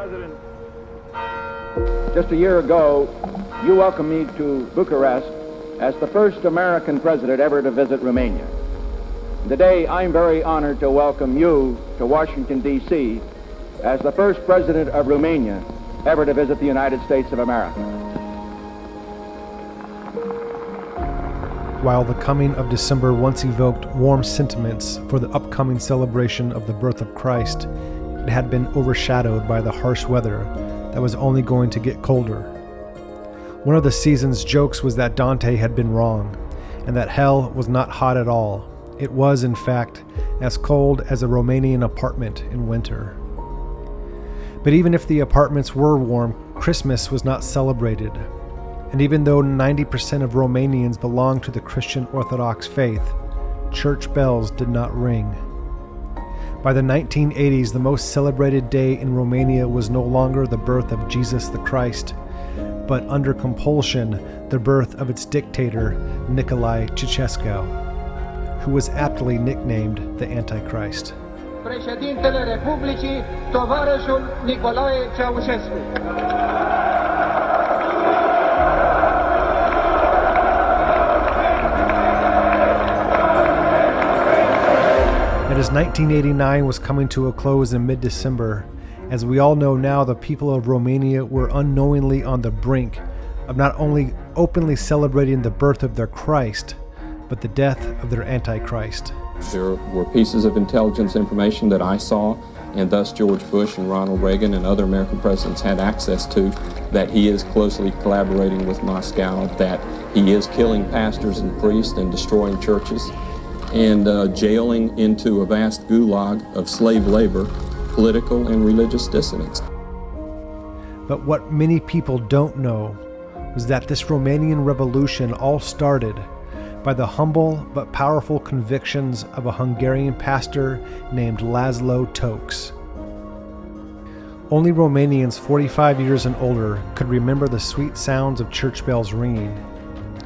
President, just a year ago, you welcomed me to Bucharest as the first American president ever to visit Romania. Today, I'm very honored to welcome you to Washington, D.C. as the first president of Romania ever to visit the United States of America. While the coming of December once evoked warm sentiments for the upcoming celebration of the birth of Christ, it had been overshadowed by the harsh weather that was only going to get colder. One of the season's jokes was that Dante had been wrong, and that hell was not hot at all. It was, in fact, as cold as a Romanian apartment in winter. But even if the apartments were warm, Christmas was not celebrated. And even though 90% of Romanians belong to the Christian Orthodox faith, church bells did not ring. By the 1980s, the most celebrated day in Romania was no longer the birth of Jesus the Christ, but under compulsion, the birth of its dictator, Nicolae Ceausescu, who was aptly nicknamed the Antichrist. Președintele Republicii, tovarășul Nicolae Ceausescu. And as 1989 was coming to a close in mid-December, as we all know now, the people of Romania were unknowingly on the brink of not only openly celebrating the birth of their Christ, but the death of their Antichrist. There were pieces of intelligence information that I saw, and thus George Bush and Ronald Reagan and other American presidents had access to, that he is closely collaborating with Moscow, that he is killing pastors and priests and destroying churches, and jailing into a vast gulag of slave labor, political and religious dissidents. But what many people don't know was that this Romanian Revolution all started by the humble but powerful convictions of a Hungarian pastor named Laszlo Tokes. Only Romanians 45 years and older could remember the sweet sounds of church bells ringing,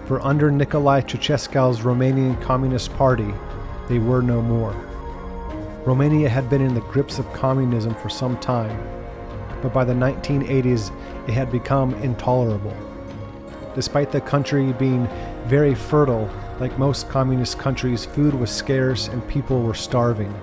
for under Nicolae Ceausescu's Romanian Communist Party, they were no more. Romania had been in the grips of communism for some time, but by the 1980s, it had become intolerable. Despite the country being very fertile, like most communist countries, food was scarce and people were starving.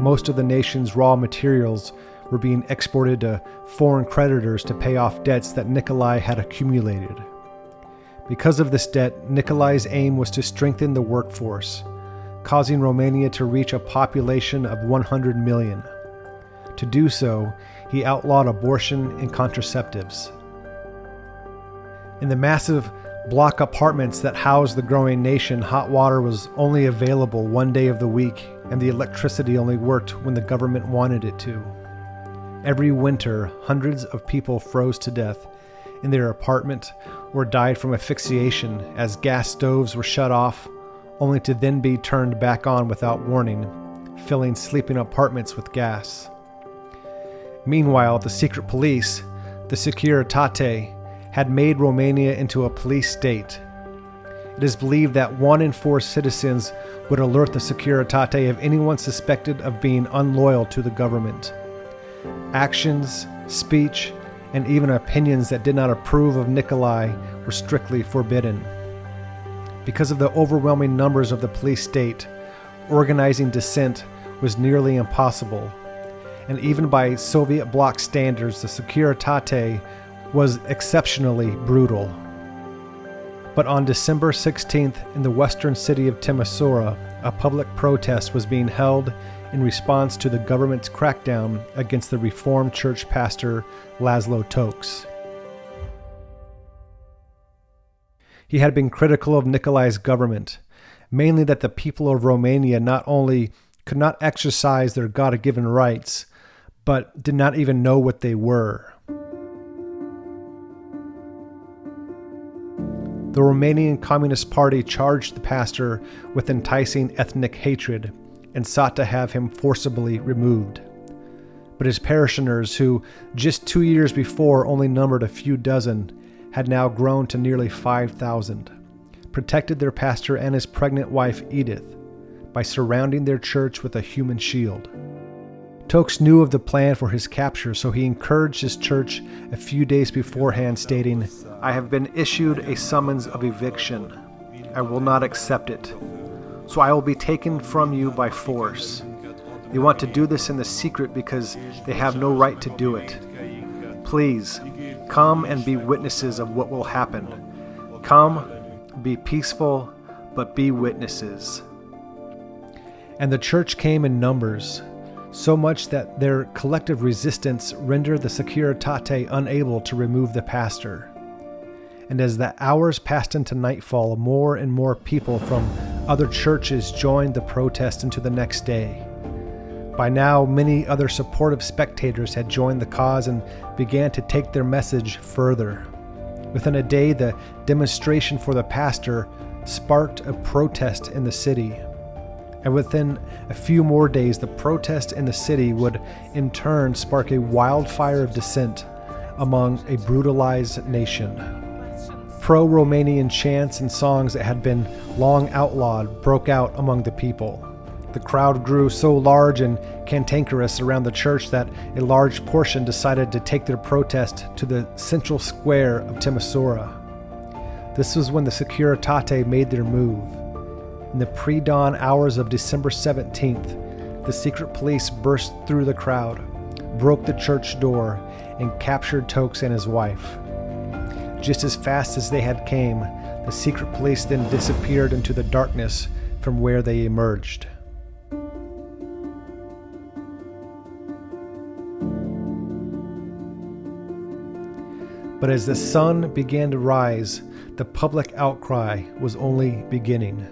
Most of the nation's raw materials were being exported to foreign creditors to pay off debts that Nicolae had accumulated. Because of this debt, Nicolae's aim was to strengthen the workforce, causing Romania to reach a population of 100 million. To do so, he outlawed abortion and contraceptives. In the massive block apartments that housed the growing nation, hot water was only available one day of the week, and the electricity only worked when the government wanted it to. Every winter, hundreds of people froze to death in their apartment or died from asphyxiation as gas stoves were shut off, only to then be turned back on without warning, filling sleeping apartments with gas. Meanwhile, the secret police, the Securitate, had made Romania into a police state. It is believed that 1 in 4 citizens would alert the Securitate of anyone suspected of being unloyal to the government. Actions, speech, and even opinions that did not approve of Nicolae were strictly forbidden. Because of the overwhelming numbers of the police state, organizing dissent was nearly impossible. And even by Soviet bloc standards, the Securitate was exceptionally brutal. But on December 16th, in the western city of Timișoara, a public protest was being held in response to the government's crackdown against the Reformed Church pastor Laszlo Tokes. He had been critical of Nicolae's government, mainly that the people of Romania not only could not exercise their God-given rights, but did not even know what they were. The Romanian Communist Party charged the pastor with enticing ethnic hatred and sought to have him forcibly removed. But his parishioners, who just 2 years before only numbered a few dozen, had now grown to nearly 5,000, protected their pastor and his pregnant wife Edith, by surrounding their church with a human shield. Tokes knew of the plan for his capture, so he encouraged his church a few days beforehand, stating, "I have been issued a summons of eviction. I will not accept it. So I will be taken from you by force. They want to do this in the secret because they have no right to do it. Please, come and be witnesses of what will happen. Come, be peaceful, but be witnesses." And the church came in numbers, so much that their collective resistance rendered the Securitate unable to remove the pastor. And as the hours passed into nightfall, more and more people from other churches joined the protest into the next day. By now, many other supportive spectators had joined the cause and began to take their message further. Within a day, the demonstration for the pastor sparked a protest in the city. And within a few more days, the protest in the city would in turn spark a wildfire of dissent among a brutalized nation. Pro-Romanian chants and songs that had been long outlawed broke out among the people. The crowd grew so large and cantankerous around the church that a large portion decided to take their protest to the central square of Timișoara. This was when the Securitate made their move. In the pre-dawn hours of December 17th, the secret police burst through the crowd, broke the church door, and captured Tokes and his wife. Just as fast as they had came, the secret police then disappeared into the darkness from where they emerged. But as the sun began to rise, the public outcry was only beginning.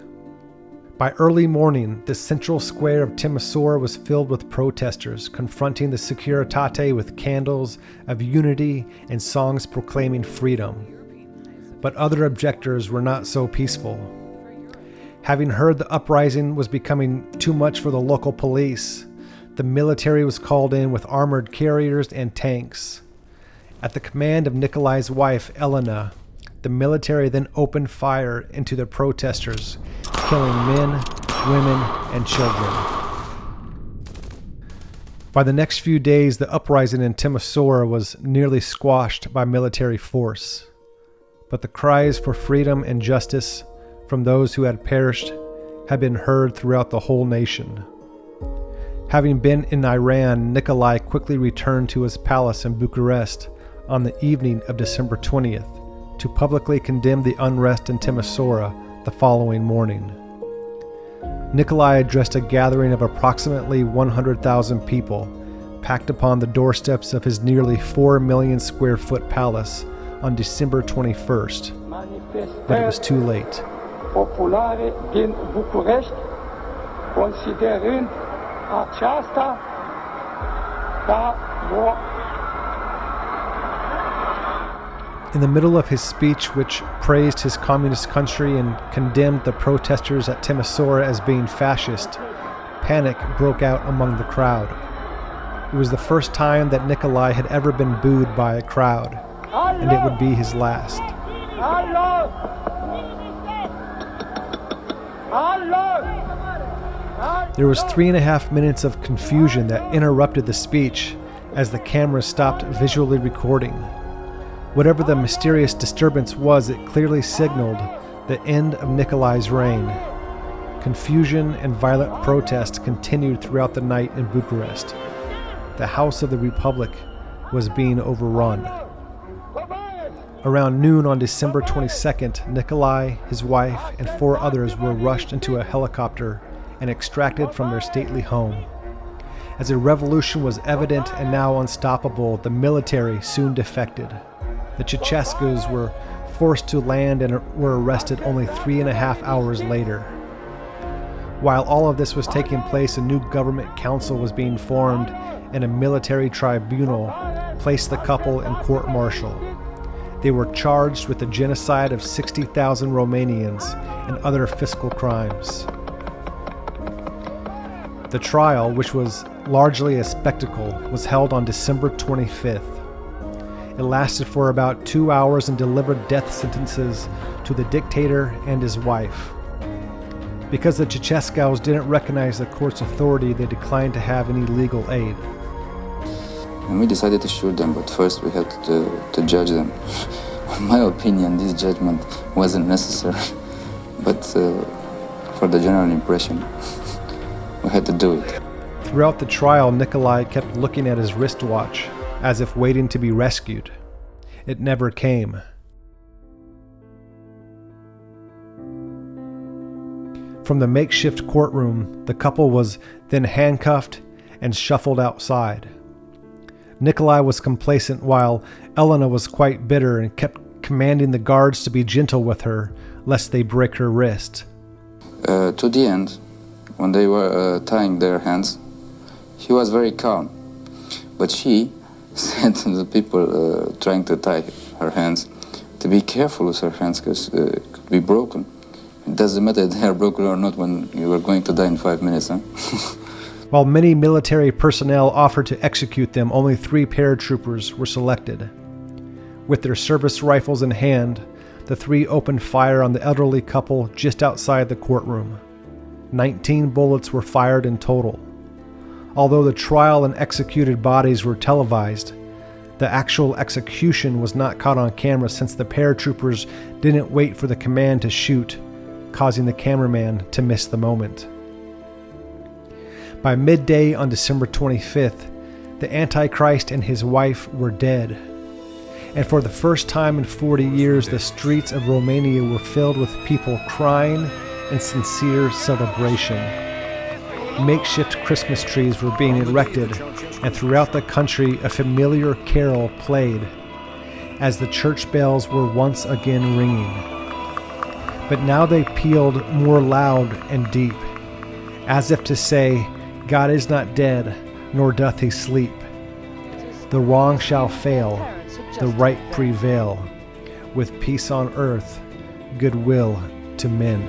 By early morning, the central square of Timișoara was filled with protesters, confronting the Securitate with candles of unity and songs proclaiming freedom. But other objectors were not so peaceful. Having heard the uprising was becoming too much for the local police, the military was called in with armored carriers and tanks. At the command of Nicolae's wife, Elena, the military then opened fire into the protesters, killing men, women, and children. By the next few days, the uprising in Timișoara was nearly squashed by military force. But the cries for freedom and justice from those who had perished had been heard throughout the whole nation. Having been in Iran, Nicolae quickly returned to his palace in Bucharest on the evening of December 20th to publicly condemn the unrest in Timișoara the following morning. Nicolae addressed a gathering of approximately 100,000 people, packed upon the doorsteps of his nearly 4 million square foot palace on December 21st, but it was too late. Populare din București, considerând aceasta ca o. In the middle of his speech, which praised his communist country and condemned the protesters at Timișoara as being fascist, panic broke out among the crowd. It was the first time that Nicolae had ever been booed by a crowd, and it would be his last. There was 3.5 minutes of confusion that interrupted the speech as the camera stopped visually recording. Whatever the mysterious disturbance was, it clearly signaled the end of Nicolae's reign. Confusion and violent protests continued throughout the night in Bucharest. The House of the Republic was being overrun. Around noon on December 22nd, Nicolae, his wife, and 4 others were rushed into a helicopter and extracted from their stately home. As a revolution was evident and now unstoppable, the military soon defected. The Ceausescus were forced to land and were arrested only 3.5 hours later. While all of this was taking place, a new government council was being formed and a military tribunal placed the couple in court-martial. They were charged with the genocide of 60,000 Romanians and other fiscal crimes. The trial, which was largely a spectacle, was held on December 25th. It lasted for about 2 hours and delivered death sentences to the dictator and his wife. Because the Ceausescus didn't recognize the court's authority, they declined to have any legal aid. And we decided to shoot them, but first we had to judge them. In my opinion, this judgment wasn't necessary, but for the general impression, we had to do it. Throughout the trial, Nicolae kept looking at his wristwatch, as if waiting to be rescued. It never came. From the makeshift courtroom, the couple was then handcuffed and shuffled outside. Nicolae was complacent while Elena was quite bitter and kept commanding the guards to be gentle with her, lest they break her wrist. To the end, when they were tying their hands, he was very calm. But she said to the people trying to tie her hands to be careful with her hands because it could be broken. It doesn't matter if they are broken or not when you are going to die in 5 minutes, huh? While many military personnel offered to execute them, only 3 paratroopers were selected. With their service rifles in hand, the 3 opened fire on the elderly couple just outside the courtroom. 19 bullets were fired in total. Although the trial and executed bodies were televised, the actual execution was not caught on camera since the paratroopers didn't wait for the command to shoot, causing the cameraman to miss the moment. By midday on December 25th, the Antichrist and his wife were dead. And for the first time in 40 years, the streets of Romania were filled with people crying in sincere celebration. Makeshift Christmas trees were being erected, and throughout the country a familiar carol played as the church bells were once again ringing. But now they pealed more loud and deep, as if to say, God is not dead, nor doth he sleep. The wrong shall fail, the right prevail, with peace on earth, goodwill to men.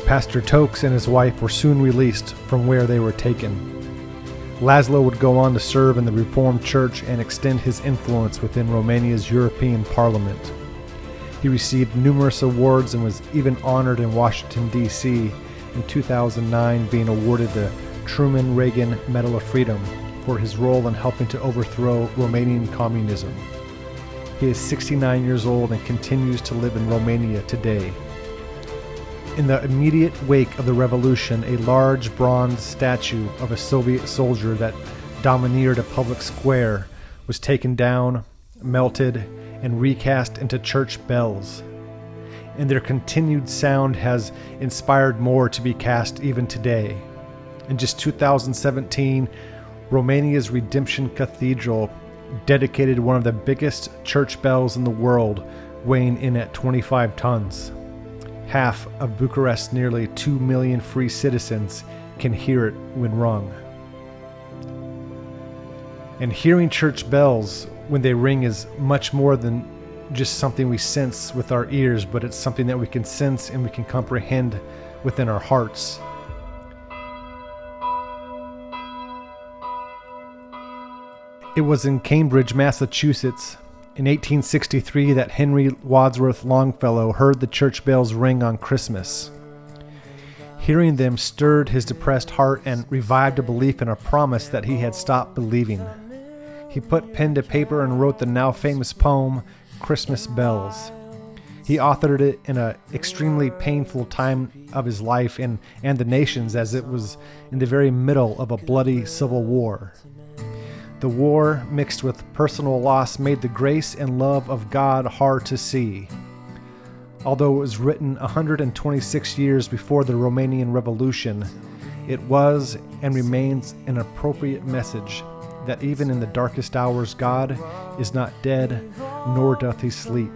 Pastor Tokes and his wife were soon released from where they were taken. Laszlo would go on to serve in the Reformed Church and extend his influence within Romania's European Parliament. He received numerous awards and was even honored in Washington, D.C. in 2009, being awarded the Truman Reagan Medal of Freedom for his role in helping to overthrow Romanian communism. He is 69 years old and continues to live in Romania today. In the immediate wake of the revolution, a large bronze statue of a Soviet soldier that domineered a public square was taken down, melted, and recast into church bells. And their continued sound has inspired more to be cast even today. In just 2017, Romania's Redemption Cathedral dedicated one of the biggest church bells in the world, weighing in at 25 tons. Half of Bucharest's nearly 2 million free citizens can hear it when rung. And hearing church bells when they ring is much more than just something we sense with our ears, but it's something that we can sense and we can comprehend within our hearts. It was in Cambridge, Massachusetts, in 1863 that Henry Wadsworth Longfellow heard the church bells ring on Christmas. Hearing them stirred his depressed heart and revived a belief and a promise that he had stopped believing. He put pen to paper and wrote the now famous poem, Christmas Bells. He authored it in an extremely painful time of his life and the nation's, as it was in the very middle of a bloody civil war. The war, mixed with personal loss, made the grace and love of God hard to see. Although it was written 126 years before the Romanian Revolution, it was and remains an appropriate message that even in the darkest hours God is not dead, nor doth he sleep.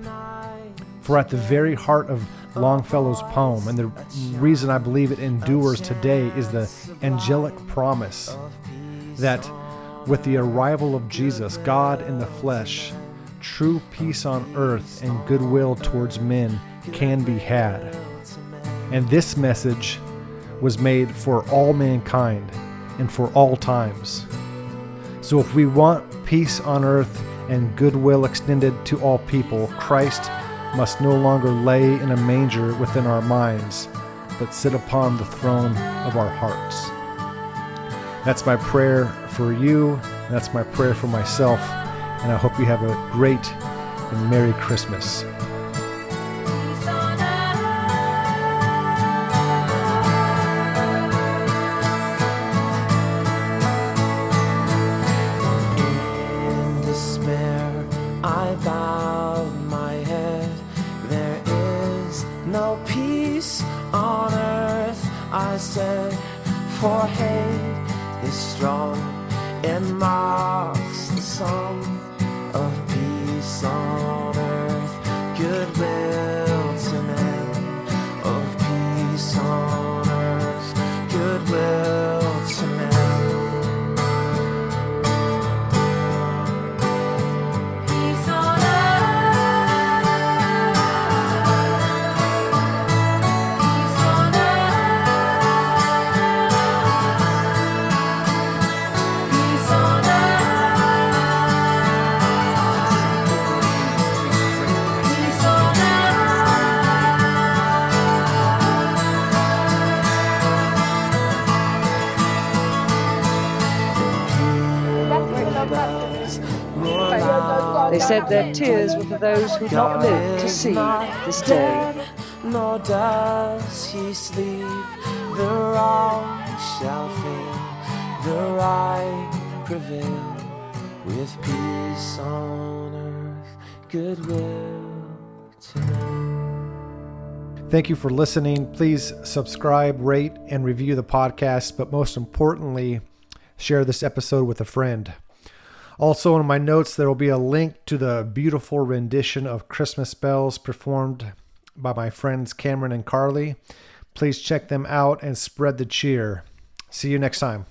For at the very heart of Longfellow's poem, and the reason I believe it endures today, is the angelic promise that with the arrival of Jesus, God in the flesh, true peace on earth and goodwill towards men can be had. And this message was made for all mankind and for all times. So if we want peace on earth and goodwill extended to all people, Christ must no longer lay in a manger within our minds, but sit upon the throne of our hearts. That's my prayer for you. That's my prayer for myself. And I hope you have a great and Merry Christmas. In despair, I bowed my head. There is no peace on earth, I said, for hate is strong and mocks the song of peace on earth, goodwill to men, of peace on earth, goodwill to men. Peace on earth, peace on They said their tears were for those who'd not lived to see this day. Nor does he sleep. The wrong shall fail, the right prevail, with peace on earth, goodwill to men. Thank you for listening. Please subscribe, rate, and review the podcast, but most importantly, share this episode with a friend. Also, in my notes, there will be a link to the beautiful rendition of Christmas Bells performed by my friends Cameron and Carly. Please check them out and spread the cheer. See you next time.